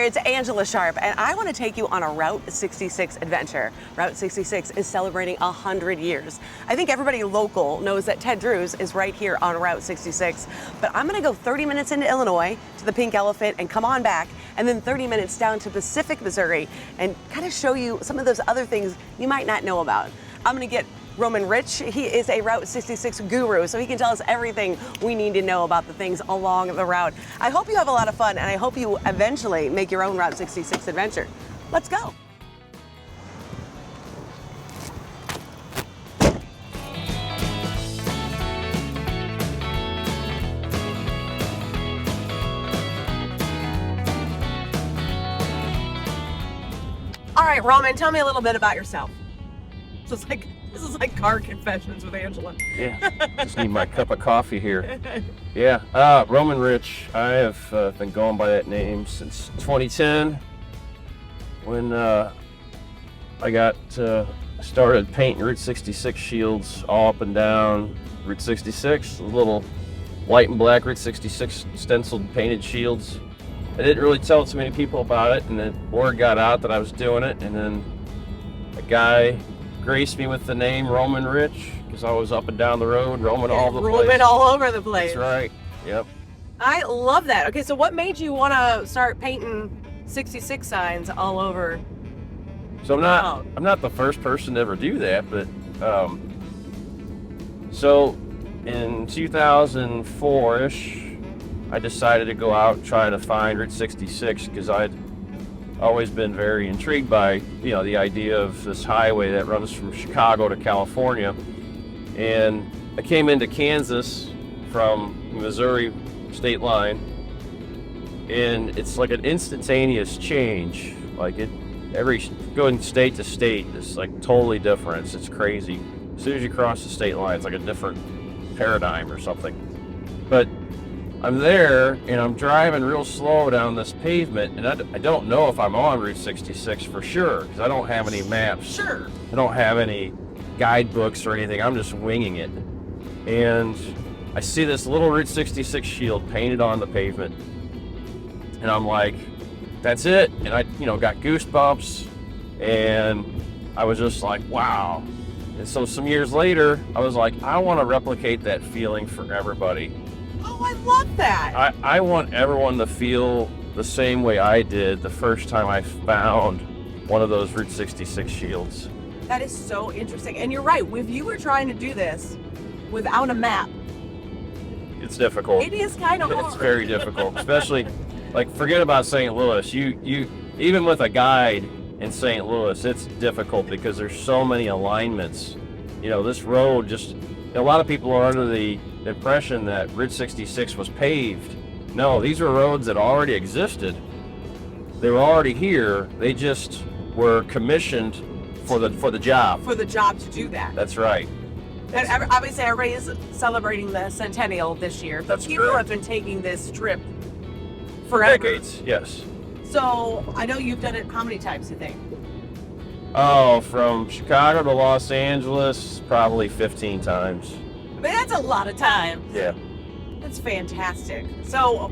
it's Angella Sharpe, and I want to take you on a Route 66 adventure. Route 66 is celebrating 100 years. I think everybody local knows that Ted Drew's is right here on Route 66, but I'm going to go 30 minutes into Illinois to the Pink Elephant and come on back, and then 30 minutes down to Pacific, Missouri, and kind of show you some of those other things you might not know about. I'm going to get Roamin Rich. He is a Route 66 guru, so he can tell us everything we need to know about the things along the route. I hope you have a lot of fun, and I hope you eventually make your own Route 66 adventure. Let's go. All right, Roman, tell me a little bit about yourself. This is like car confessions with Angela. Yeah, just need my cup of coffee here. Yeah, Roamin Rich. I have been going by that name since 2010 when I got started painting Route 66 shields all up and down Route 66, little white and black Route 66 stenciled painted shields. I didn't really tell too many people about it, and then word got out that I was doing it, and then a guy graced me with the name Roamin Rich because I was up and down the road, roaming all over the place. Roaming all over the place. That's right. Yep. I love that. Okay, so what made you want to start painting 66 signs all over? So I'm not the first person to ever do that, but so in 2004-ish, I decided to go out and try to find Route 66 because I'd always been very intrigued by, the idea of this highway that runs from Chicago to California. And I came into Kansas from Missouri state line, and it's like an instantaneous change. Like going state to state is like totally different. It's crazy. As soon as you cross the state line, it's like a different paradigm or something. But I'm there and I'm driving real slow down this pavement, and I don't know if I'm on Route 66 for sure because I don't have any maps. Sure. I don't have any guidebooks or anything. I'm just winging it. And I see this little Route 66 shield painted on the pavement, and I'm like, that's it. And I, got goosebumps, and I was just like, wow. And so some years later, I was like, I want to replicate that feeling for everybody. Oh, I love that. I want everyone to feel the same way I did the first time I found one of those Route 66 shields. That is so interesting. And you're right, if you were trying to do this without a map, it's difficult. It is kind of hard. It's very difficult, especially, forget about St. Louis. You even with a guide in St. Louis, it's difficult because there's so many alignments. This road a lot of people are under the impression that Route 66 was paved. No, these are roads that already existed. They were already here. They just were commissioned for the job. For the job to do that. That's right. And obviously everybody is celebrating the centennial this year. But That's people correct. have been taking this trip forever. Decades, yes. So I know you've done it how many times, you think? Oh, from Chicago to Los Angeles, probably 15 times. I mean, that's a lot of time. Yeah. That's fantastic. So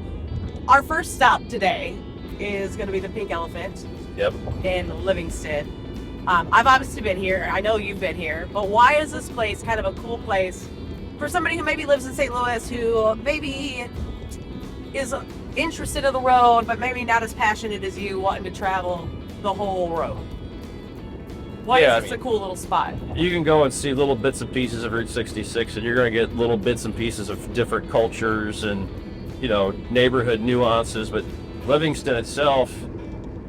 our first stop today is going to be the Pink Elephant Yep. in Livingston. I've obviously been here. I know you've been here. But why is this place kind of a cool place for somebody who maybe lives in St. Louis, who maybe is interested in the road, but maybe not as passionate as you, wanting to travel the whole road? Why is this a cool little spot? You can go and see little bits and pieces of Route 66, and you're going to get little bits and pieces of different cultures and, neighborhood nuances. But Livingston itself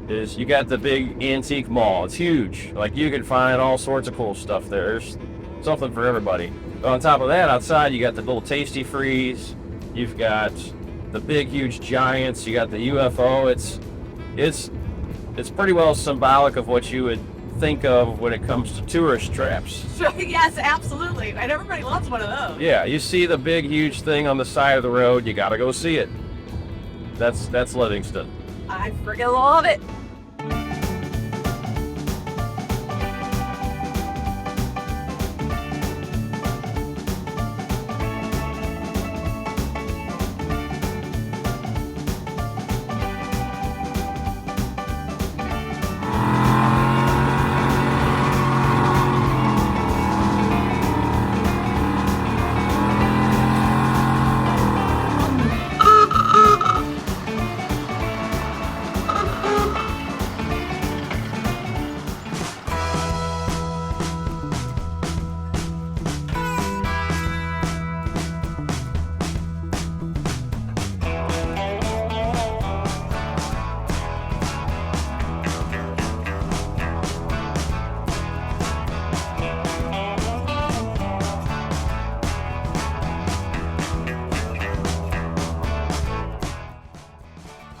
you got the big antique mall. It's huge. You can find all sorts of cool stuff there. There's something for everybody. But on top of that, outside, you got the little Tasty Freeze. You've got the big, huge giants. You got the UFO. It's pretty well symbolic of what you would think of when it comes to tourist traps. Yes, absolutely. And everybody loves one of those. Yeah, you see the big, huge thing on the side of the road, you gotta go see it. That's Livingston. I freaking love it.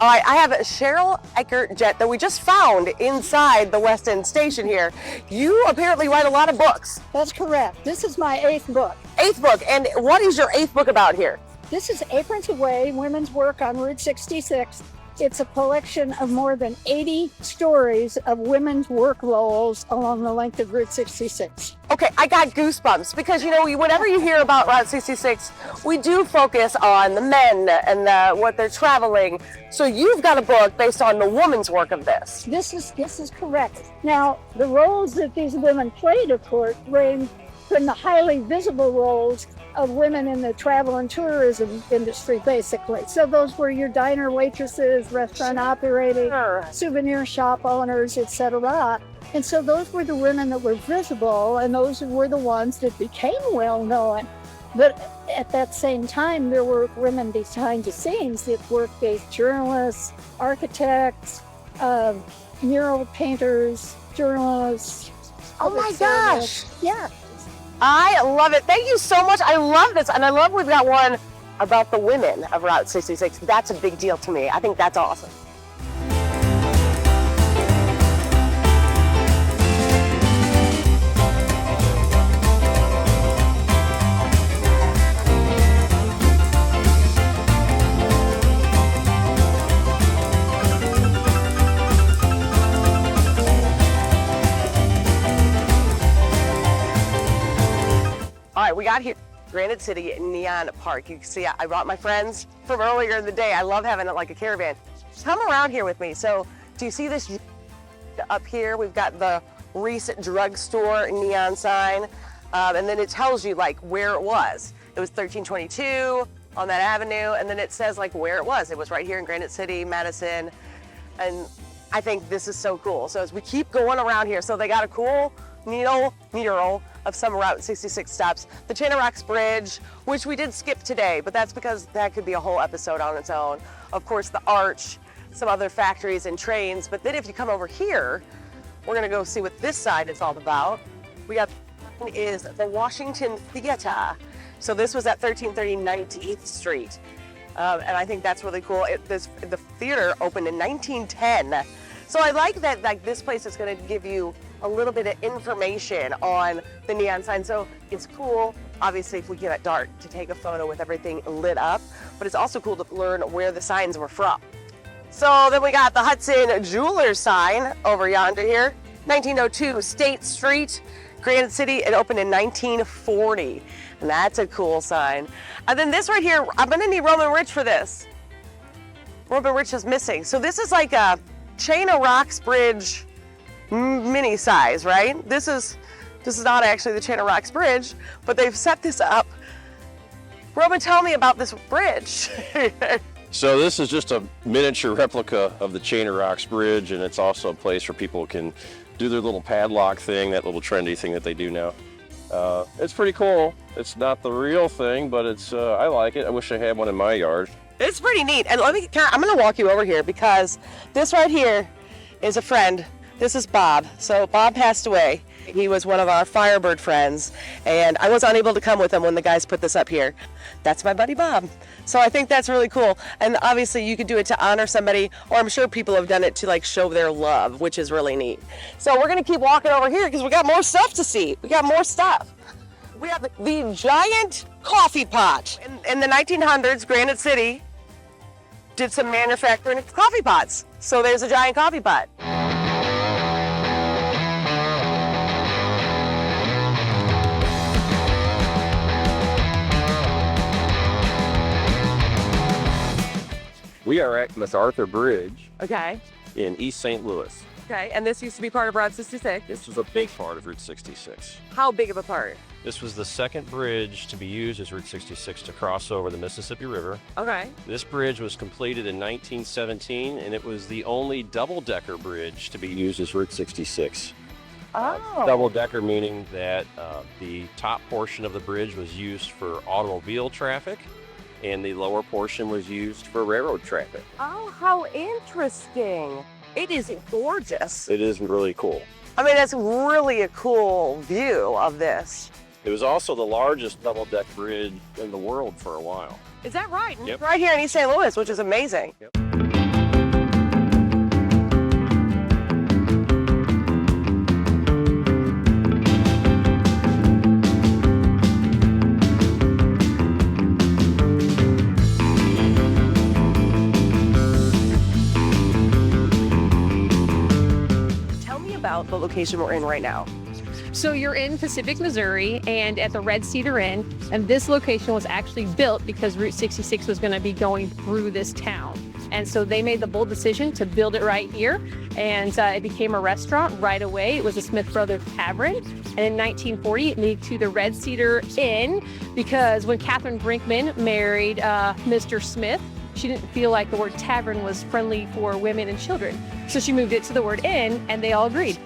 All right, I have Cheryl Eichar Jett that we just found inside the West End station here. You apparently write a lot of books. That's correct. This is my 8th book. 8th book, and what is your 8th book about here? This is Aprons Away, Women's Work on Route 66. It's a collection of more than 80 stories of women's work roles along the length of Route 66. Okay, I got goosebumps because, you know, whenever you hear about Route 66, we do focus on the men and what they're traveling. So you've got a book based on the woman's work of this. This is correct. Now, the roles that these women played, of course, range from the highly visible roles of women in the travel and tourism industry, basically. So those were your diner waitresses, restaurant operating, souvenir shop owners, etc. And so those were the women that were visible, and those were the ones that became well known. But at that same time, there were women behind the scenes that worked as journalists, architects, mural painters, journalists. Oh my gosh! Yeah. I love it. Thank you so much. I love this. And I love we've got one about the women of Route 66. That's a big deal to me. I think that's awesome. All right, we got here, Granite City Neon Park. You can see I brought my friends from earlier in the day. I love having it like a caravan. Come around here with me. So do you see this up here? We've got the Reese drugstore neon sign. And then it tells you like where it was. It was 1322 on that avenue. And then it says like where it was. It was right here in Granite City, Madison. And I think this is so cool. So as we keep going around here, so they got a cool mural of some Route 66 stops. The Chain of Rocks Bridge, which we did skip today, but that's because that could be a whole episode on its own. Of course, the Arch, some other factories and trains. But then if you come over here, we're gonna go see what this side is all about. We got is the Washington Theater. So this was at 1330 19th Street. And I think that's really cool. The theater opened in 1910. So I like that like this place is gonna give you a little bit of information on the neon sign. So it's cool, obviously, if we get at dark, to take a photo with everything lit up, but it's also cool to learn where the signs were from. So then we got the Hudson Jewelers sign over yonder here, 1902 State Street, Granite City. It opened in 1940, and that's a cool sign. And then this right here, I'm gonna need Roamin Rich for this. Roamin Rich is missing. So this is like a Chain of Rocks Bridge mini size, right? This is not actually the Chain of Rocks Bridge, but they've set this up. Roman, tell me about this bridge. So this is just a miniature replica of the Chain of Rocks Bridge, and it's also a place where people can do their little padlock thing, that little trendy thing that they do now. It's pretty cool. It's not the real thing, but it's I like it. I wish I had one in my yard. It's pretty neat. And I'm gonna walk you over here because this right here is a friend. This is Bob. So Bob passed away. He was one of our Firebird friends, and I was unable to come with him when the guys put this up here. That's my buddy Bob. So I think that's really cool. And obviously you could do it to honor somebody, or I'm sure people have done it to like show their love, which is really neat. So we're gonna keep walking over here because we got more stuff to see. We got more stuff. We have the giant coffee pot. In the 1900s, Granite City did some manufacturing of coffee pots. So there's a giant coffee pot. We are at McArthur Bridge Okay. in East St. Louis. Okay, and this used to be part of Route 66. This was a big part of Route 66. How big of a part? This was the second bridge to be used as Route 66 to cross over the Mississippi River. Okay. This bridge was completed in 1917, and it was the only double-decker bridge to be used as Route 66. Oh. Double-decker meaning that the top portion of the bridge was used for automobile traffic, and the lower portion was used for railroad traffic. Oh, how interesting. It is gorgeous. It is really cool. I mean, that's really a cool view of this. It was also the largest double-deck bridge in the world for a while. Is that right? Yep. Right here in East St. Louis, which is amazing. Yep. about the location we're in right now. So you're in Pacific, Missouri, and at the Red Cedar Inn, and this location was actually built because Route 66 was going to be going through this town. And so they made the bold decision to build it right here, and it became a restaurant right away. It was a Smith Brothers Tavern, and in 1940 it moved to the Red Cedar Inn because when Catherine Brinkman married Mr. Smith, she didn't feel like the word tavern was friendly for women and children. So she moved it to the word inn, and they all agreed.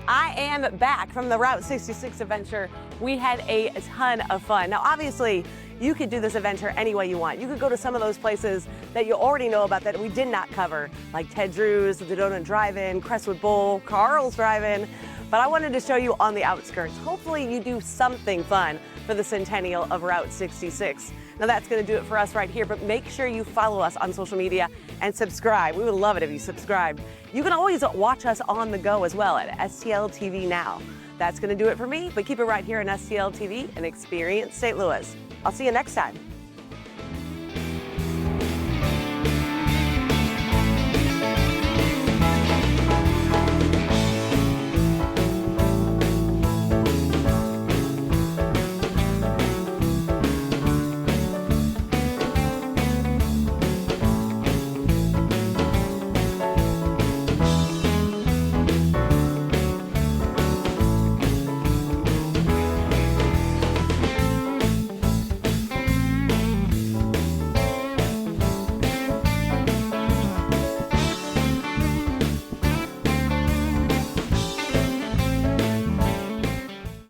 I am back from the Route 66 adventure. We had a ton of fun. Now, obviously, you could do this adventure any way you want. You could go to some of those places that you already know about that we did not cover, like Ted Drew's, the Donut Drive-In, Crestwood Bowl, Carl's Drive-In. But I wanted to show you on the outskirts. Hopefully you do something fun for the centennial of Route 66. Now that's going to do it for us right here, but make sure you follow us on social media and subscribe. We would love it if you subscribed. You can always watch us on the go as well at STL TV Now. That's going to do it for me, but keep it right here on STL TV and experience St. Louis. I'll see you next time.